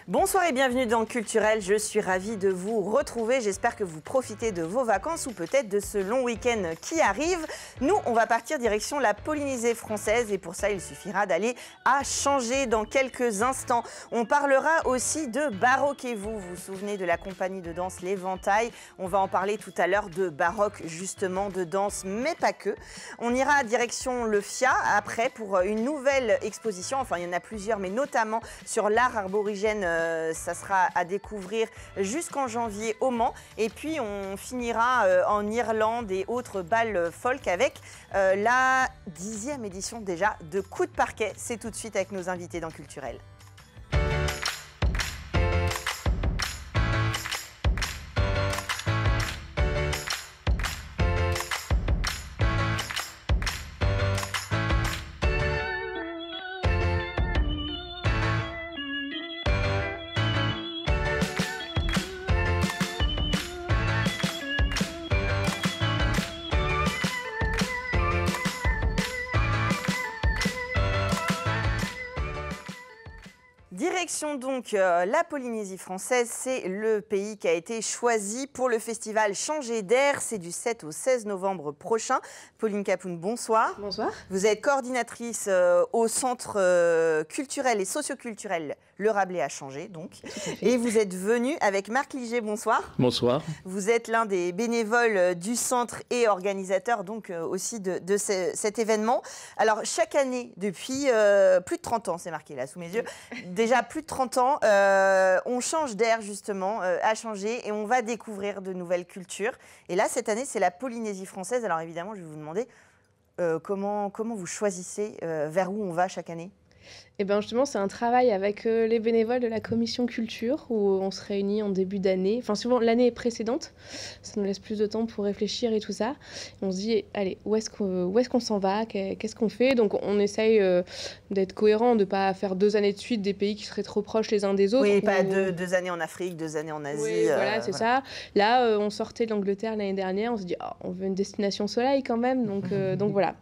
Bonsoir et bienvenue dans Culturel, je suis ravie de vous retrouver, j'espère que vous profitez de vos vacances ou peut-être de ce long week-end qui arrive. Nous, on va partir direction la Polynésie française et pour ça, il suffira d'aller à Changer dans quelques instants. On parlera aussi de Baroquez-vous, vous vous souvenez de la compagnie de danse L'Éventail. On va en parler tout à l'heure de baroque, justement, de danse, mais pas que. On ira direction le FIA après pour une nouvelle exposition, enfin il y en a plusieurs, mais notamment sur l'art aborigène. Ça sera à découvrir jusqu'en janvier au Mans. Et puis, on finira en Irlande et autres balles folk avec la 10e édition déjà de Coup de Parquet. C'est tout de suite avec nos invités dans Culturel. Direction donc la Polynésie française, c'est le pays qui a été choisi pour le festival Changer d'air. C'est du 7 au 16 novembre prochain. Pauline Capoun, bonsoir. Bonsoir. Vous êtes coordinatrice au centre culturel et socioculturel Le Rabelais à Changer, donc. Et vous êtes venue avec Marc Liger, bonsoir. Bonsoir. Vous êtes l'un des bénévoles du centre et organisateur donc aussi de cet événement. Alors chaque année, depuis plus de 30 ans, c'est marqué là sous mes yeux, déjà plus de 30 ans, on change d'air justement à Changer et on va découvrir de nouvelles cultures. Et là, cette année, c'est la Polynésie française. Alors évidemment, je vais vous demander comment vous choisissez vers où on va chaque année. Et bien justement, c'est un travail avec les bénévoles de la commission culture où on se réunit en début d'année, enfin souvent l'année précédente, ça nous laisse plus de temps pour réfléchir et tout ça. Et on se dit, allez, où est-ce qu'on s'en va, qu'est-ce qu'on fait? Donc on essaye d'être cohérent, de ne pas faire 2 années de suite des pays qui seraient trop proches les uns des autres. Oui, pas 2 années en Afrique, 2 années en Asie. Oui, voilà, c'est ça. Là, on sortait de l'Angleterre l'année dernière, on se dit, oh, on veut une destination soleil quand même, donc voilà.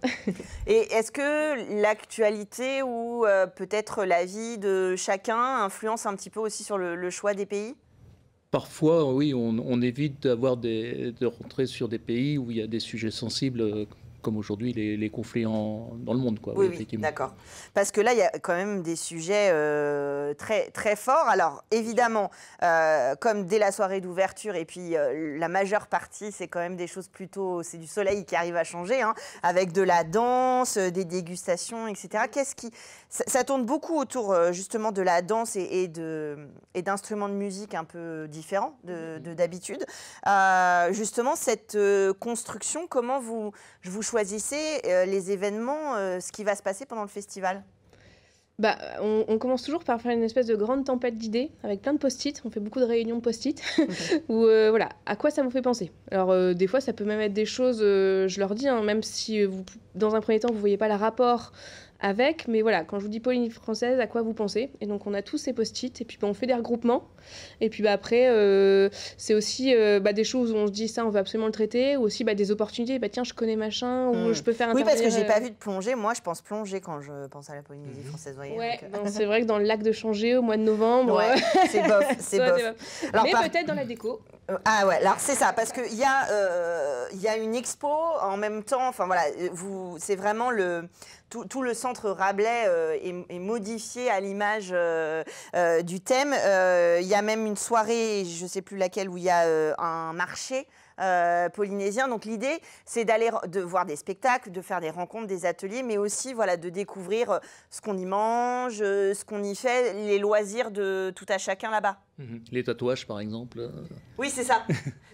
Et est-ce que l'actualité ou peut-être la vie de chacun influence un petit peu aussi sur le choix des pays? Parfois, oui, on évite de rentrer sur des pays où il y a des sujets sensibles, comme aujourd'hui les conflits dans le monde, quoi. Oui, effectivement. D'accord. Parce que là, il y a quand même des sujets très, très forts. Alors, évidemment, comme dès la soirée d'ouverture, et puis la majeure partie, c'est quand même des choses plutôt... C'est du soleil qui arrive à changer, hein, avec de la danse, des dégustations, etc. Ça tourne beaucoup autour, justement, de la danse et d'instruments de musique un peu différents d'habitude. Justement, cette construction, comment vous choisissez les événements, ce qui va se passer pendant le festival? On commence toujours par faire une espèce de grande tempête d'idées avec plein de post-it. On fait beaucoup de réunions de post-it. Où voilà, à quoi ça vous fait penser? Alors des fois, ça peut même être des choses, je leur dis, hein, même si dans un premier temps, vous ne voyez pas le rapport avec, mais voilà, quand je vous dis Polynésie française, à quoi vous pensez? Et donc on a tous ces post-it, et puis on fait des regroupements, et puis après, c'est aussi des choses où on se dit ça, on veut absolument le traiter, ou aussi des opportunités, tiens, je connais machin, ou je peux faire intervenir... Oui, parce que j'ai pas vu de plongée, moi je pense plonger quand je pense à la Polynésie française, voyez. Ouais, c'est vrai que dans le lac de Changer, au mois de novembre... Ouais, c'est bof, c'est bof. Alors, mais peut-être dans la déco. Ah ouais, alors c'est ça, parce qu'il y a une expo en même temps, enfin voilà, c'est vraiment tout le centre Rabelais est modifié à l'image du thème. Il y a même une soirée, je ne sais plus laquelle, où il y a un marché polynésien. Donc l'idée, c'est de voir des spectacles, de faire des rencontres, des ateliers, mais aussi voilà, de découvrir ce qu'on y mange, ce qu'on y fait, les loisirs de tout à chacun là-bas. Les tatouages, par exemple. Oui, c'est ça.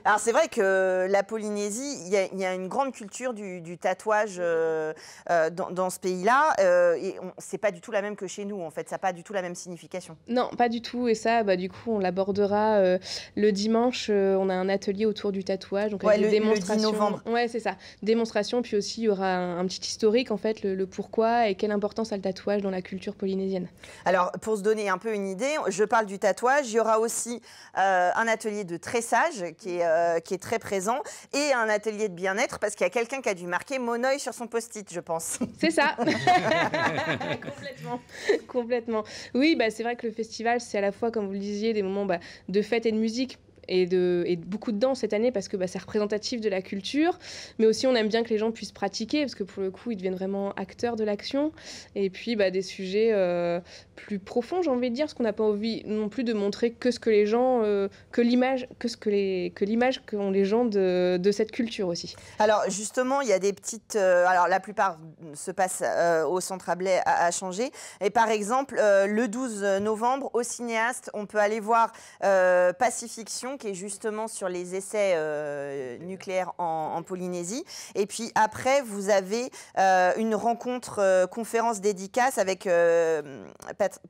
Alors, c'est vrai que la Polynésie, il y a une grande culture du tatouage dans ce pays-là. Et c'est pas du tout la même que chez nous, en fait. Ça n'a pas du tout la même signification. Non, pas du tout. Et ça, du coup, on l'abordera le dimanche. On a un atelier autour du tatouage. Donc, avec des démonstrations. Le 10 novembre. Ouais, c'est ça. Démonstration. Puis aussi, il y aura un petit historique, en fait, le pourquoi et quelle importance a le tatouage dans la culture polynésienne. Alors, pour se donner un peu une idée, je parle du tatouage. Il y aura aura aussi un atelier de tressage qui est très présent et un atelier de bien-être parce qu'il y a quelqu'un qui a dû marquer Monoï sur son post-it, je pense. C'est ça. Complètement. Complètement. Oui, bah, c'est vrai que le festival, c'est à la fois, comme vous le disiez, des moments de fête et de musique. Et beaucoup de danse cette année parce que c'est représentatif de la culture, mais aussi on aime bien que les gens puissent pratiquer parce que pour le coup ils deviennent vraiment acteurs de l'action, et puis des sujets plus profonds, j'ai envie de dire, parce qu'on n'a pas envie non plus de montrer que ce que les gens, que l'image qu'ont les gens de cette culture aussi. Alors justement, il y a des petites, alors la plupart se passent au Centre Ablay à Changé, et par exemple le 12 novembre au Cinéaste, on peut aller voir Pacifiction, qui est justement sur les essais nucléaires en Polynésie. Et puis après, vous avez une rencontre conférence dédicace avec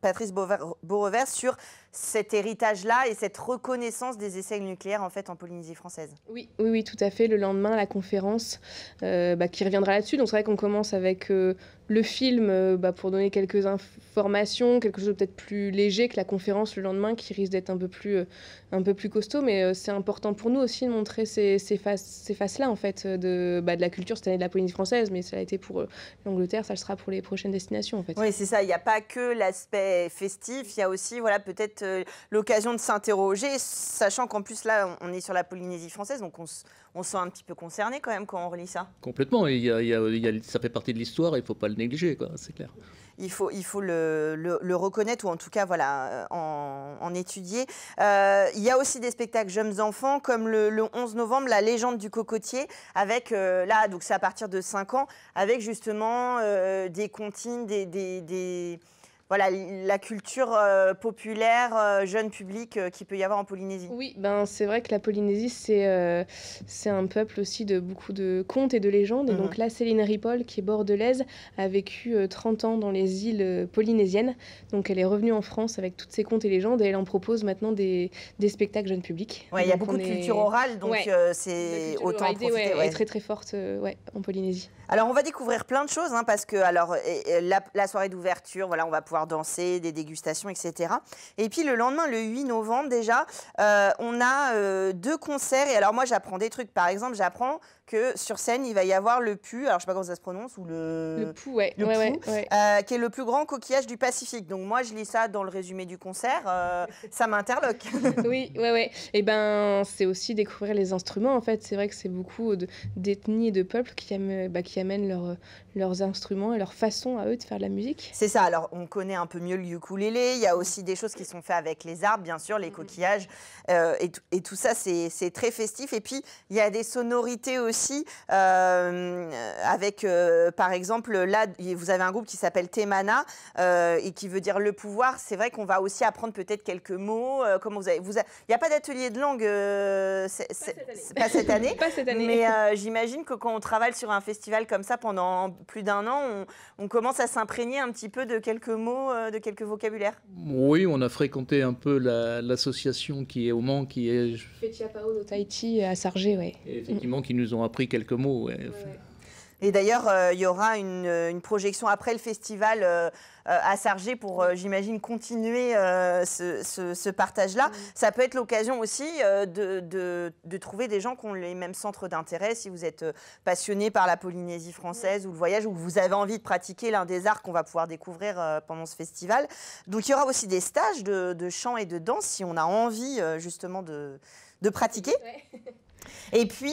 Patrice Beaurevers sur cet héritage-là et cette reconnaissance des essais nucléaires en fait en Polynésie française. Oui, tout à fait. Le lendemain, la conférence qui reviendra là-dessus. Donc c'est vrai qu'on commence avec le film pour donner quelques informations, quelque chose de peut-être plus léger que la conférence le lendemain qui risque d'être un peu plus costaud. Mais c'est important pour nous aussi de montrer ces faces-là en fait de la culture cette année de la Polynésie française, mais ça a été pour l'Angleterre, ça le sera pour les prochaines destinations en fait. Oui, c'est ça. Il n'y a pas que l'aspect festif, il y a aussi peut-être l'occasion de s'interroger, sachant qu'en plus là, on est sur la Polynésie française, donc on se sent un petit peu concerné quand même quand on relit ça. Complètement, ça fait partie de l'histoire, il ne faut pas le négliger, c'est clair. Il faut le reconnaître, ou en tout cas en étudier. Il y a aussi des spectacles jeunes enfants, comme le 11 novembre, La légende du cocotier, avec, donc c'est à partir de 5 ans, avec justement des comptines, la culture populaire, jeune public qu'il peut y avoir en Polynésie. Oui, c'est vrai que la Polynésie, c'est un peuple aussi de beaucoup de contes et de légendes. Et donc là, Céline Ripoll, qui est bordelaise, a vécu 30 ans dans les îles polynésiennes. Donc elle est revenue en France avec toutes ses contes et légendes et elle en propose maintenant des spectacles jeunes publics. Ouais, il y a beaucoup de culture orale, donc c'est autant en profiter. Elle est très très forte en Polynésie. Alors on va découvrir plein de choses, parce que la soirée d'ouverture, on va pouvoir danser, des dégustations, etc. Et puis le lendemain, le 8 novembre déjà, on a 2 concerts. Et alors moi, j'apprends des trucs. Par exemple, j'apprends que sur scène, il va y avoir le PU, alors je ne sais pas comment ça se prononce, ou le PU, qui est le plus grand coquillage du Pacifique. Donc moi, je lis ça dans le résumé du concert, ça m'interloque. Oui. Et c'est aussi découvrir les instruments, en fait. C'est vrai que c'est beaucoup d'ethnies et de peuples qui amènent leurs instruments et leur façon à eux de faire de la musique. C'est ça. Alors, on connaît un peu mieux le ukulélé. Il y a aussi des choses qui sont faites avec les arbres, bien sûr, les coquillages. Et tout ça, c'est très festif. Et puis, il y a des sonorités aussi avec, par exemple, là, vous avez un groupe qui s'appelle Temana et qui veut dire le pouvoir. C'est vrai qu'on va aussi apprendre peut-être quelques mots. Il n'y a pas d'atelier de langue pas cette année. Pas cette année. Mais j'imagine que quand on travaille sur un festival comme ça pendant plus d'1 an, on commence à s'imprégner un petit peu de quelques mots, de quelques vocabulaires. Oui, on a fréquenté un peu l'association qui est au Mans, qui est Fetiapao no Tahiti à Sargé, et effectivement, qui nous ont appris quelques mots. Et d'ailleurs, il y aura une projection après le festival à Sargé pour, j'imagine, continuer ce partage-là. Ça peut être l'occasion aussi de trouver des gens qui ont les mêmes centres d'intérêt. Si vous êtes passionné par la Polynésie française ou le voyage, ou que vous avez envie de pratiquer l'un des arts qu'on va pouvoir découvrir pendant ce festival. Donc, il y aura aussi des stages de chant et de danse si on a envie justement de pratiquer. Ouais. Et puis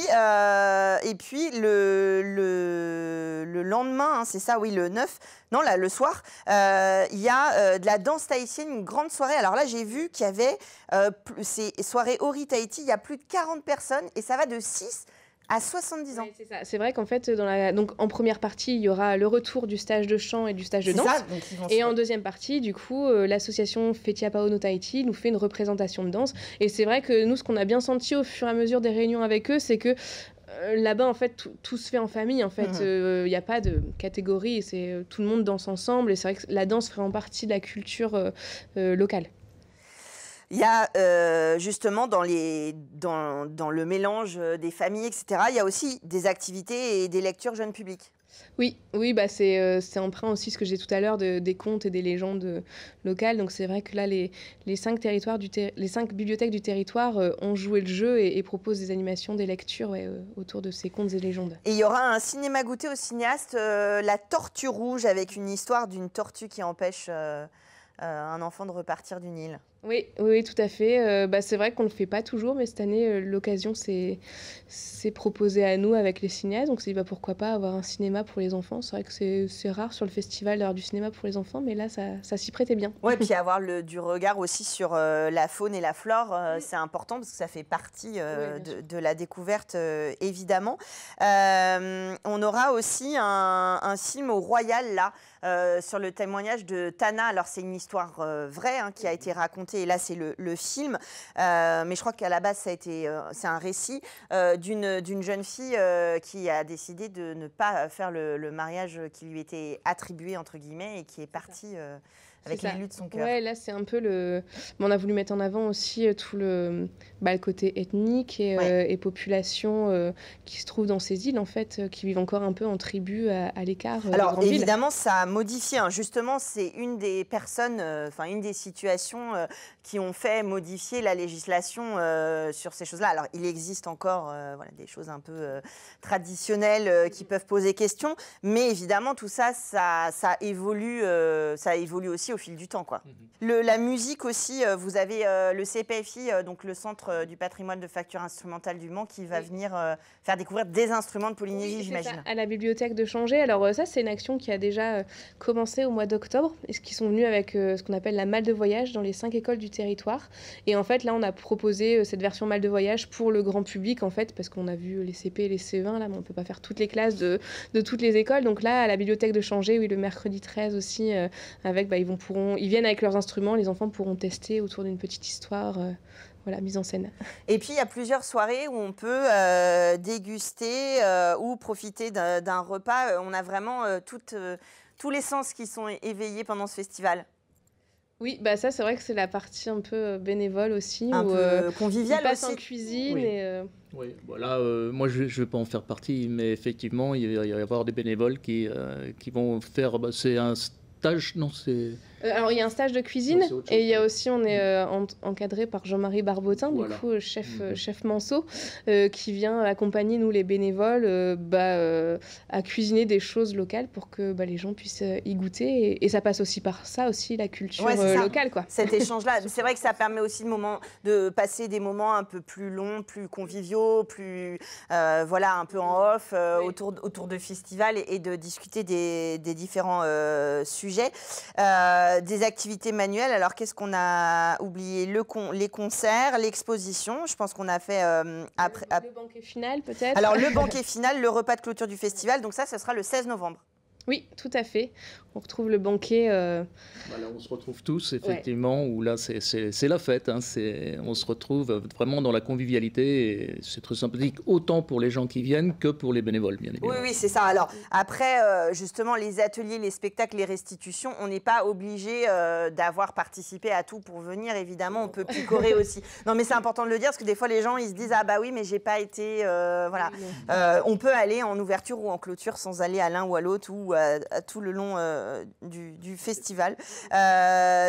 le lendemain, c'est ça, oui, le 9, non, là, le soir, il y a de la danse tahitienne, une grande soirée. Alors là, j'ai vu qu'il y avait ces soirées Ori Tahiti, il y a plus de 40 personnes et ça va de 6 à 70 ans. Oui, c'est ça. C'est vrai qu'en fait, donc, en première partie, il y aura le retour du stage de chant et du stage de danse. Ça, et en deuxième partie, du coup, l'association Fetiapao no Tahiti nous fait une représentation de danse. Et c'est vrai que nous, ce qu'on a bien senti au fur et à mesure des réunions avec eux, c'est que là-bas, en fait, tout se fait en famille. En fait, il n'y a pas de catégorie. Tout le monde danse ensemble. Et c'est vrai que la danse fait vraiment partie de la culture locale. Il y a justement dans le mélange des familles, etc., il y a aussi des activités et des lectures jeunes publics. Oui, oui, bah c'est emprunt aussi ce que j'ai tout à l'heure des contes et des légendes locales. Donc c'est vrai que là, les 5 les 5 bibliothèques du territoire ont joué le jeu et proposent des animations, des lectures ouais, autour de ces contes et légendes. Et il y aura un cinéma goûté au cinéaste, La Tortue Rouge, avec une histoire d'une tortue qui empêche un enfant de repartir d'une île. Oui, oui, tout à fait. Bah, c'est vrai qu'on ne le fait pas toujours, mais cette année, l'occasion s'est proposée à nous avec les cinéastes. Donc, c'est bah, pourquoi pas avoir un cinéma pour les enfants. C'est vrai que c'est rare sur le festival d'avoir du cinéma pour les enfants, mais là, ça s'y prêtait bien. Oui, puis avoir du regard aussi sur la faune et la flore, c'est important parce que ça fait partie de la découverte, évidemment. On aura aussi un film au Royal, là, sur le témoignage de Tana. Alors, c'est une histoire vraie qui a été racontée, et là, c'est le film. Mais je crois qu'à la base, c'est un récit d'une jeune fille qui a décidé de ne pas faire le mariage qui lui était attribué, entre guillemets, et qui est partie avec l'élu de son cœur. Ouais, là, c'est un peu le... On a voulu mettre en avant aussi tout le côté ethnique et population qui se trouve dans ces îles, en fait, qui vivent encore un peu en tribu à l'écart. Alors, évidemment, ça a modifié. Justement, c'est une des personnes, une des situations qui ont fait modifier la législation sur ces choses-là. Alors, il existe encore des choses un peu traditionnelles qui peuvent poser question, mais évidemment, tout ça, ça évolue aussi au fil du temps, quoi. La musique aussi, vous avez le CPFI, donc le Centre du patrimoine de facture instrumentale du Mans, qui va venir faire découvrir des instruments de Polynésie, j'imagine. Ça, à la bibliothèque de Changé. Alors ça, c'est une action qui a déjà commencé au mois d'octobre, et qui sont venus avec ce qu'on appelle la malle de voyage dans les 5 écoles du territoire. Et en fait, là, on a proposé cette version malle de voyage pour le grand public, en fait, parce qu'on a vu les CP et les CE1, là, mais on ne peut pas faire toutes les classes de toutes les écoles. Donc là, à la bibliothèque de Changé, oui, le mercredi 13 aussi, avec, ils viennent avec leurs instruments, les enfants pourront tester autour d'une petite histoire. Voilà, mise en scène. Et puis, il y a plusieurs soirées où on peut déguster ou profiter d'un repas. On a vraiment tous les sens qui sont éveillés pendant ce festival. Oui, bah ça, c'est vrai que c'est la partie un peu bénévole aussi. Un peu conviviale aussi. On passe en cuisine. Oui. Oui, voilà, moi je ne vais pas en faire partie, mais effectivement, il va y avoir des bénévoles qui vont faire... c'est un stage, non, c'est... Alors, il y a un stage de cuisine et il y a aussi, on est encadré par Jean-Marie Barbotin, du coup, chef Manceau, qui vient accompagner, nous, les bénévoles, à cuisiner des choses locales pour que les gens puissent y goûter. Et ça passe aussi par ça, aussi, la culture locale, quoi. Cet échange-là, c'est vrai que ça permet aussi de passer des moments un peu plus longs, plus conviviaux, plus, un peu en off, autour de festivals et de discuter des différents sujets. Des activités manuelles. Alors, qu'est-ce qu'on a oublié? Les concerts, l'exposition. Je pense qu'on a fait... Le banquet final, peut-être. Alors, le banquet final, le repas de clôture du festival. Donc ça, ce sera le 16 novembre. Oui, tout à fait. On retrouve le banquet. Là, on se retrouve tous, effectivement, où là, c'est la fête. On se retrouve vraiment dans la convivialité. C'est très sympathique, autant pour les gens qui viennent que pour les bénévoles, bien évidemment. Oui, c'est ça. Alors, après, justement, les ateliers, les spectacles, les restitutions, on n'est pas obligé d'avoir participé à tout pour venir. Évidemment, on peut picorer aussi. Non, mais c'est important de le dire, parce que des fois, les gens, ils se disent « Ah bah oui, mais j'ai pas été... voilà. On peut aller en ouverture ou en clôture sans aller à l'un ou à l'autre ou à tout le long du festival.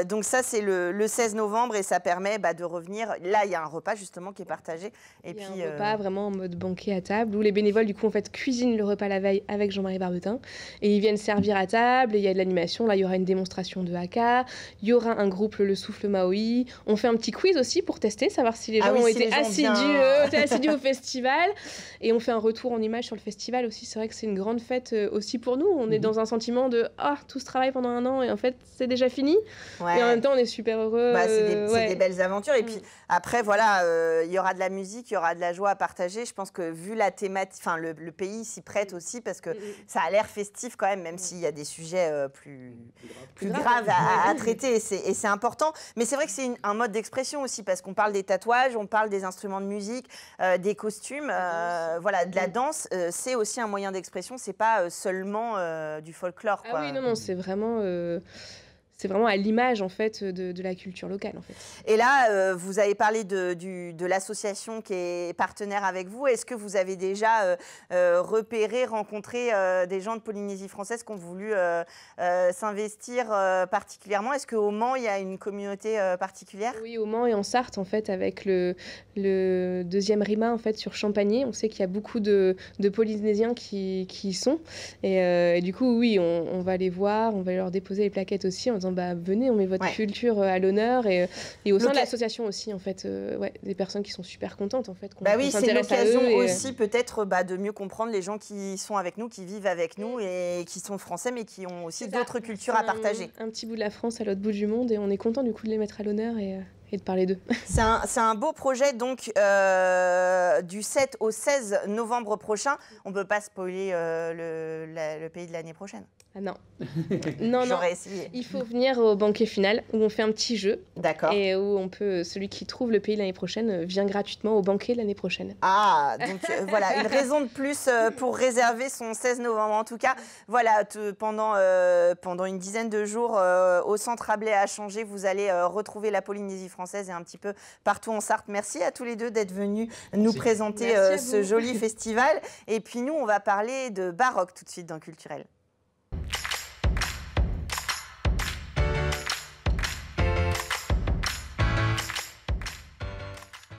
Donc ça, c'est le 16 novembre et ça permet de revenir. Là, il y a un repas justement qui est partagé. Il y a un repas vraiment en mode banquet à table où les bénévoles, du coup, en fait, cuisinent le repas la veille avec Jean-Marie Barbotin et ils viennent servir à table. Et il y a de l'animation. Là, il y aura une démonstration de haka. Il y aura un groupe, le Souffle Maui. On fait un petit quiz aussi pour tester, savoir si les gens ont été assidus au festival. Et on fait un retour en images sur le festival aussi. C'est vrai que c'est une grande fête aussi pour nous. On est dans un sentiment de tout ce travail pendant un an et en fait c'est déjà fini. Et en même temps on est super heureux. C'est des belles aventures. Et puis après il y aura de la musique, il y aura de la joie à partager. Je pense que vu la thématique, le pays s'y prête aussi parce que ça a l'air festif quand même s'il y a des sujets plus graves à traiter et c'est important. Mais c'est vrai que c'est un mode d'expression aussi parce qu'on parle des tatouages, on parle des instruments de musique, des costumes, de la danse. C'est aussi un moyen d'expression. C'est pas seulement du folklore. Ah oui, non, c'est vraiment... c'est vraiment à l'image en fait de la culture locale en fait. Et là, vous avez parlé de l'association qui est partenaire avec vous. Est-ce que vous avez déjà repéré, rencontré des gens de Polynésie française qui ont voulu s'investir particulièrement? Est-ce qu'au Mans, il y a une communauté particulière? Oui, au Mans et en Sarthe en fait, avec le deuxième RIMA en fait sur Champagné, on sait qu'il y a beaucoup de Polynésiens qui y sont. Et du coup, oui, on va les voir, on va leur déposer les plaquettes aussi en disant bah, venez, on met votre culture à l'honneur. Et au sein de l'association aussi, en fait, des personnes qui sont super contentes en fait. Oui, c'est l'occasion aussi peut-être de mieux comprendre les gens qui sont avec nous, qui vivent avec nous et qui sont français mais qui ont aussi d'autres cultures à partager. Un petit bout de la France à l'autre bout du monde et on est content du coup de les mettre à l'honneur et de parler d'eux. C'est un beau projet donc du 7 au 16 novembre prochain. On ne peut pas spoiler le pays de l'année prochaine. Ah non. non. J'aurais essayé. Il faut venir au banquet final où on fait un petit jeu. D'accord. Et où celui qui trouve le pays l'année prochaine vient gratuitement au banquet l'année prochaine. Ah, donc voilà, une raison de plus pour réserver son 16 novembre. En tout cas, voilà, pendant une dizaine de jours au centre Rabelais à Changer, vous allez retrouver la Polynésie française et un petit peu partout en Sarthe. Merci à tous les deux d'être venus nous présenter ce joli festival. Et puis nous, on va parler de baroque tout de suite dans Culturel.